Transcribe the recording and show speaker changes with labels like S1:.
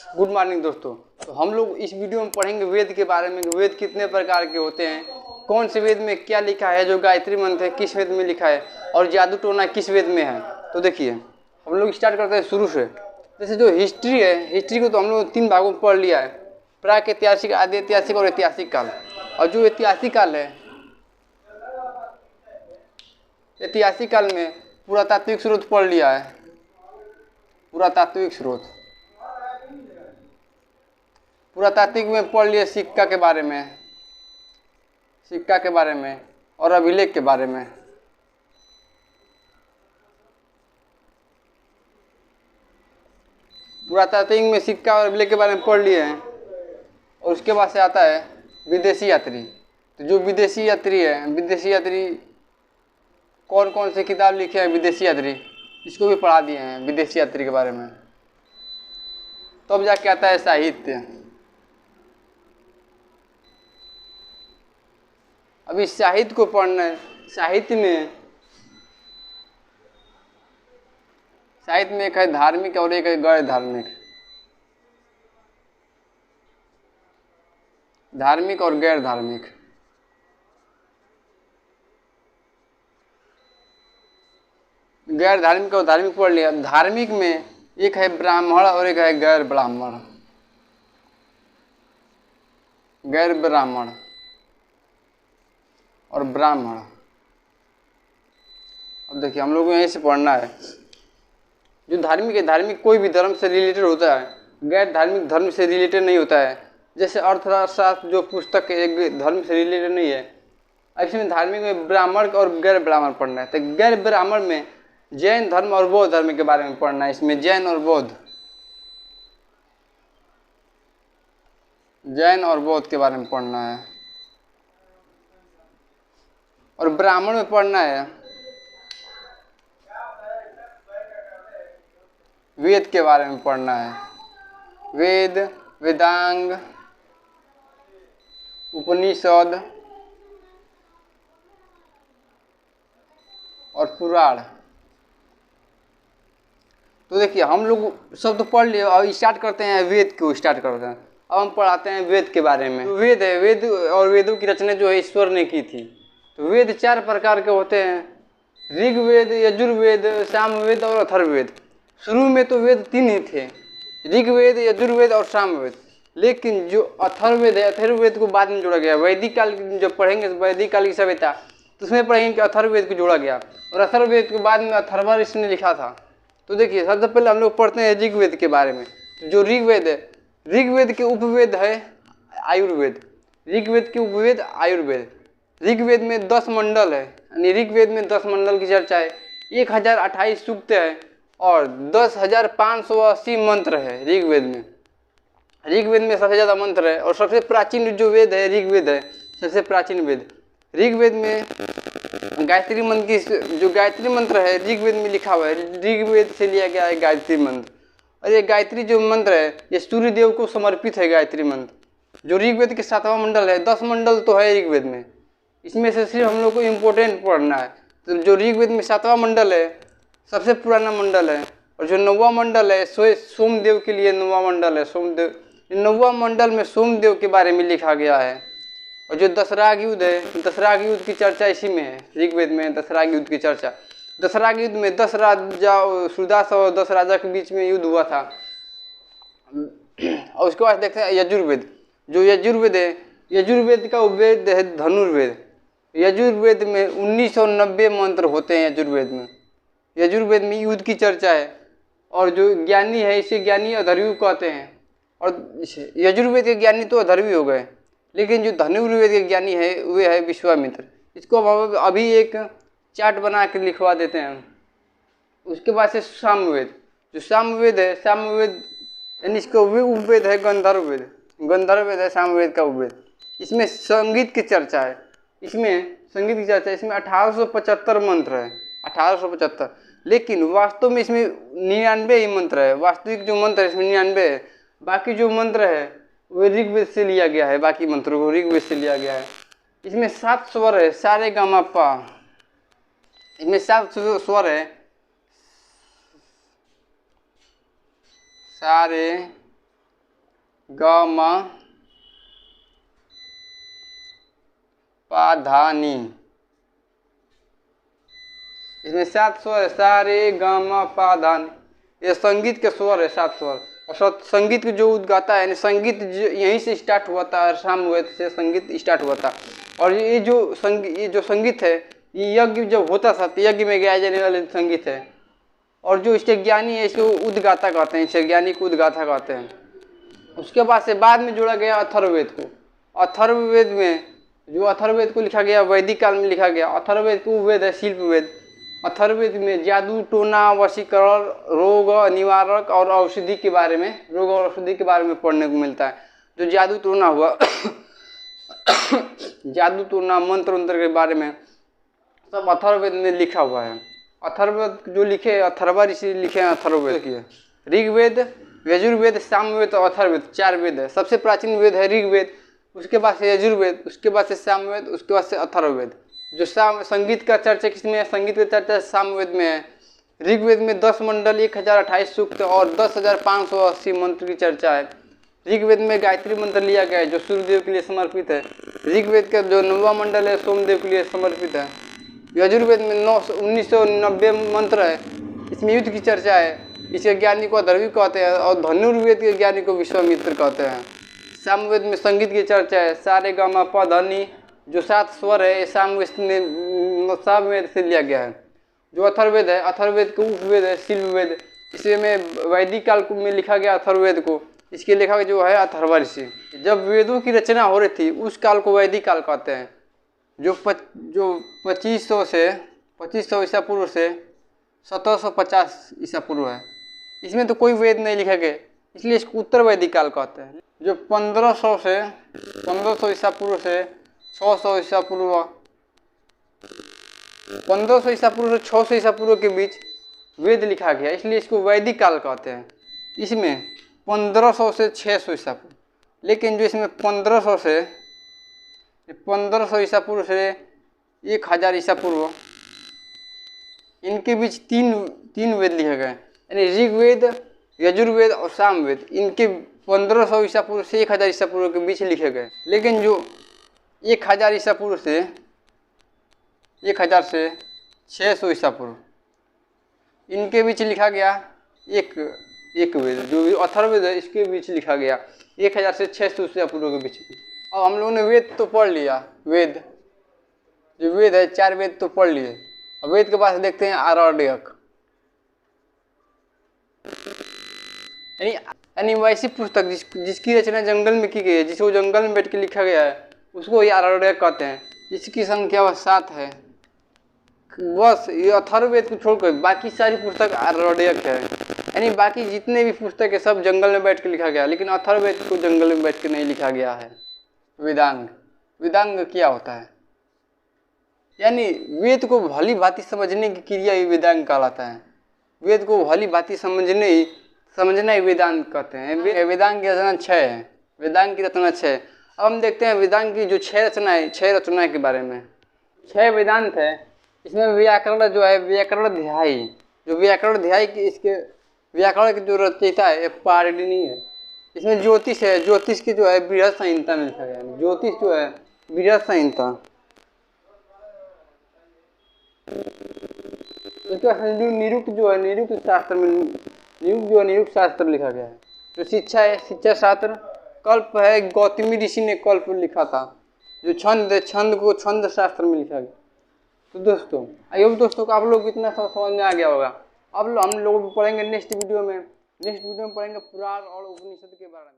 S1: Good morning दोस्तों। तो हम लोग इस वीडियो में पढ़ेंगे वेद के बारे में। वेद कितने प्रकार के होते हैं, कौन से वेद में क्या लिखा है, जो गायत्री मंत्र है किस वेद में लिखा है, और जादू टोना किस वेद में है। तो देखिए हम लोग स्टार्ट करते हैं शुरू से। जैसे जो हिस्ट्री है, हिस्ट्री को तो हम लोग 3 भागों में पढ़ लिया है, प्राक ऐतिहासिक, आदि ऐतिहासिक और ऐतिहासिक काल। और जो ऐतिहासिक काल है, ऐतिहासिक काल में पुरातात्विक स्रोत पढ़ लिया है। पुरातात्विक स्रोत, पुरातात्विक में पढ़ लिए सिक्का के बारे में, सिक्का के बारे में और अभिलेख के बारे में। पुरातात्विक में सिक्का और अभिलेख के बारे में पढ़ लिए हैं। और उसके बाद से आता है विदेशी यात्री। तो जो विदेशी यात्री है, विदेशी यात्री कौन कौन से किताब लिखे हैं विदेशी यात्री, इसको भी पढ़ा दिए हैं विदेशी यात्री के बारे में। तो अब जाके आता है साहित्य। अभी साहित्य को पढ़ना है। साहित्य में एक है धार्मिक और एक है गैर धार्मिक। धार्मिक और गैर धार्मिक। गैर धार्मिक और धार्मिक पढ़ लिया। धार्मिक में एक है ब्राह्मण और एक है गैर ब्राह्मण। गैर ब्राह्मण और ब्राह्मण। अब देखिए हम लोग को यहीं से पढ़ना है। जो धार्मिक है, धार्मिक कोई भी धर्म से रिलेटेड होता है, गैर धार्मिक धर्म से रिलेटेड नहीं होता है। जैसे अर्थशास्त्र जो पुस्तक है एक धर्म से रिलेटेड नहीं है, इसमें धार्मिक में ब्राह्मण और गैर ब्राह्मण पढ़ना है। तो गैर ब्राह्मण में जैन धर्म और बौद्ध धर्म के बारे में पढ़ना है। इसमें जैन और बौद्ध, जैन और बौद्ध के बारे में पढ़ना है। और ब्राह्मण में पढ़ना है वेद के बारे में पढ़ना है। वेद, वेदांग, उपनिषद और पुराण। तो देखिए हम लोग सब तो पढ़ लिए, और स्टार्ट करते हैं वेद को। स्टार्ट करते हैं, अब हम पढ़ाते हैं वेद के बारे में। तो वेद है, वेद और वेदों की रचना जो है ईश्वर ने की थी। तो वेद 4 प्रकार के होते हैं, ऋग्वेद, यजुर्वेद, सामवेद और अथर्ववेद। शुरू में तो वेद 3 ही थे, ऋग्वेद, यजुर्वेद और सामवेद। लेकिन जो अथर्ववेद है, अथर्ववेद को बाद में जोड़ा गया। वैदिक काल जब पढ़ेंगे, वैदिक काल की सभ्यता, तो उसमें पढ़ेंगे कि अथर्ववेद को जोड़ा गया। और अथर्ववेद के बाद में अथर्वा ऋषि ने लिखा था। तो देखिए सबसे पहले हम लोग पढ़ते हैं ऋग्वेद के बारे में। तो जो ऋग्वेद है, ऋग्वेद के उपवेद है आयुर्वेद। ऋग्वेद के उपवेद आयुर्वेद। ऋग्वेद में 10 मंडल है, यानी ऋग्वेद में 10 मंडल की चर्चा है। 1028 सूक्त है और 10,580 मंत्र है ऋग्वेद में। ऋग्वेद में सबसे ज़्यादा मंत्र है। और सबसे प्राचीन जो वेद है ऋग्वेद है, सबसे प्राचीन वेद। ऋग्वेद में गायत्री मंत्र की, जो गायत्री मंत्र है ऋग्वेद में लिखा हुआ है। ऋग्वेद से लिया गया है गायत्री मंत्र। और ये गायत्री जो मंत्र है ये सूर्य देव को समर्पित है। गायत्री मंत्र जो ऋग्वेद के 7वां मंडल है, 10 मंडल तो है ऋग्वेद में, इसमें से सिर्फ हम लोग को इम्पोर्टेंट पढ़ना है। तो जो ऋग्वेद में 7वां मंडल है सबसे पुराना मंडल है। और जो 9वां मंडल है सोमदेव के लिए 9वां मंडल है। सोमदेव, 9वां मंडल में सोमदेव के बारे में लिखा गया है। और जो दशराग युद्ध है, दशराग युद्ध की चर्चा इसी में है। ऋग्वेद में दशराग युद्ध की चर्चा, दशराग युद्ध में 10 राजा, सूरदास और 10 राजा के बीच में युद्ध हुआ था। और उसके बाद देखते हैं यजुर्वेद। जो यजुर्वेद है, यजुर्वेद का उपवेद है धनुर्वेद। यजुर्वेद में 1990 मंत्र होते हैं। यजुर्वेद में, यजुर्वेद में युद्ध की चर्चा है। और जो ज्ञानी है इसे ज्ञानी अधर्वी कहते हैं। और यजुर्वेद के ज्ञानी तो अधर्वी हो गए, लेकिन जो धनुर्वेद के ज्ञानी है वे है विश्वामित्र। इसको हम अभी एक चार्ट बना के लिखवा देते हैं। उसके बाद से सामवेद। जो सामवेद है, सामवेद यानी इसका उपवेद है गंधर्ववेद। गंधर्ववेद है सामवेद का उपवेद। इसमें संगीत की चर्चा है। इसमें संगीत की चर्चा है। इसमें 1875 मंत्र है, 1875। लेकिन वास्तव में इसमें 99 ही मंत्र है। वास्तविक जो मंत्र है इसमें 99 है। बाकी जो मंत्र है वो ऋग्वेद से लिया गया है। बाकी मंत्रों को ऋग्वेद से लिया गया है। इसमें 7 स्वर है, सारे गामा पा। इसमें 7 स्वर है, सारे ग म पा धा नी। इसमें 7 स्वर है, सा रे ग म पा धा नी। ये संगीत के स्वर है, 7 स्वर। और संगीत को जो उद्गाता है, यानी संगीत यहीं से स्टार्ट हुआ था, सामवेद से संगीत स्टार्ट हुआ था। और ये जो संगीत है, ये यज्ञ जब होता था तो यज्ञ में गाया जाने वाला संगीत है। और जो इसके ज्ञानी है इसको उद्गाता कहते हैं, इसे ज्ञानी को उद्गाता कहते हैं। उसके बाद से बाद में जोड़ा गया अथर्ववेद को। अथर्ववेद में जो अथर्ववेद को लिखा गया वैदिक काल में लिखा गया। अथर्ववेद को वेद है शिल्प वेद। अथर्ववेद में जादू टोना वशीकरण रोग निवारक और औषधि के बारे में पढ़ने को मिलता है। जो जादू टोना हुआ जादू टोना मंत्र वंत्र के बारे में सब अथर्ववेद में लिखा हुआ है। अथर्ववेद जो लिखे अथर्वा ऋषि लिखे हैं अथर्ववेद की। ऋग्वेद यजुर्वेद सामवेद और अथर्ववेद 4 वेद है। सबसे प्राचीन वेद है ऋग्वेद, उसके बाद से यजुर्वेद, उसके बाद से सामवेद, उसके बाद से अथर्ववेद। जो संगीत का चर्चा किसमें है? संगीत का चर्चा सामवेद में है। ऋग्वेद में 10 मंडल 1028 सूक्त और 10,580 मंत्र की चर्चा है। ऋग्वेद में गायत्री मंत्र लिया गया है जो सूर्यदेव के लिए समर्पित है। ऋग्वेद का जो 9वां मंडल है सोमदेव के लिए समर्पित है। यजुर्वेद में 1990 मंत्र है, इसमें युद्ध की चर्चा है। इसके ज्ञानी को अथर्वी कहते हैं और धनुर्वेद के ज्ञानी को विश्वामित्र कहते हैं। सामवेद में संगीत की चर्चा है, सा रे ग म प ध नी जो 7 स्वर है सामवेद से लिया गया है। जो अथर्ववेद है, अथर्ववेद का उपवेद है शिल्पवेद। इसमें वैदिक काल में लिखा गया अथर्ववेद को। इसके लेखक जो है अथर्वा ऋषि। जब वेदों की रचना हो रही थी उस काल को वैदिक काल कहते हैं। जो 2500 ईसा पूर्व से 1750 ईसा पूर्व है, इसमें तो कोई वेद नहीं लिखा गया, इसलिए इसको उत्तर वैदिक काल कहते हैं। जो 1500 ईसा पूर्व से 600 ईसा पूर्व 1500 ईसा पूर्व से 600 ईसा पूर्व के बीच वेद लिखा गया, इसलिए इसको वैदिक काल कहते हैं। इसमें 1500 से 600 ईसा पूर्व, लेकिन जो इसमें 1500 ईसा पूर्व से 1000 ईसा पूर्व, इनके बीच तीन वेद लिखे गए, यानी ऋग्वेद यजुर्वेद और सामवेद। इनके 1500 ईसा पूर्व से 1000 ईसा पूर्व के बीच लिखे गए। लेकिन जो 1000 ईसा पूर्व से 1000 से 600 ईसा पूर्व, इनके बीच लिखा गया एक वेद जो अथर्ववेद है, इसके बीच लिखा गया 1000 से 600 ईसा पूर्व के बीच। अब हम लोगों ने वेद तो पढ़ लिया, वेद जो वेद है 4 वेद तो पढ़ लिए। अब वेद के पास देखते हैं आरण्यक, यानी वैसी पुस्तक जिसकी रचना जंगल में की गई है, जिसको जंगल में बैठ के लिखा गया है, उसको ही आरण्यक कहते हैं। इसकी संख्या 7 है। बस ये अथर्ववेद को छोड़कर बाकी सारी पुस्तक आरण्यक है, यानी बाकी जितने भी पुस्तक है सब जंगल में बैठ के लिखा गया, लेकिन अथर्ववेद को जंगल में बैठ के नहीं लिखा गया है। वेदांग क्या होता है? यानी वेद को भली भांति समझने की क्रिया ही वेदांग कहलाता है। वेद को भली भांति समझना ही वेदांग कहते हैं। वेदांग की रचना 6 है। वेदांग की रचना 6। अब हम देखते हैं वेदांग की जो 6 रचनाएं के बारे में। 6 वेदांत है। इसमें व्याकरण जो है, व्याकरण अध्याय की इसके व्याकरण की जो रचयिता है पाणिनि है। इसमें ज्योतिष है, ज्योतिष की जो है बृहद संहिता में लिखा गया है। ज्योतिष जो है बृहद संहिता। उसके बाद निरुक्त जो है निरुक्त शास्त्र लिखा गया है। जो शिक्षा है शिक्षा शास्त्र। कल्प है, गौतमी ऋषि ने कल्प लिखा था। जो छंद को छंद शास्त्र में लिखा गया। तो दोस्तों आई होप दोस्तों को आप लोग को इतना समझ में आ गया होगा। अब हम लोग पढ़ेंगे नेक्स्ट वीडियो में पढ़ेंगे पुराण और उपनिषद के बारे में।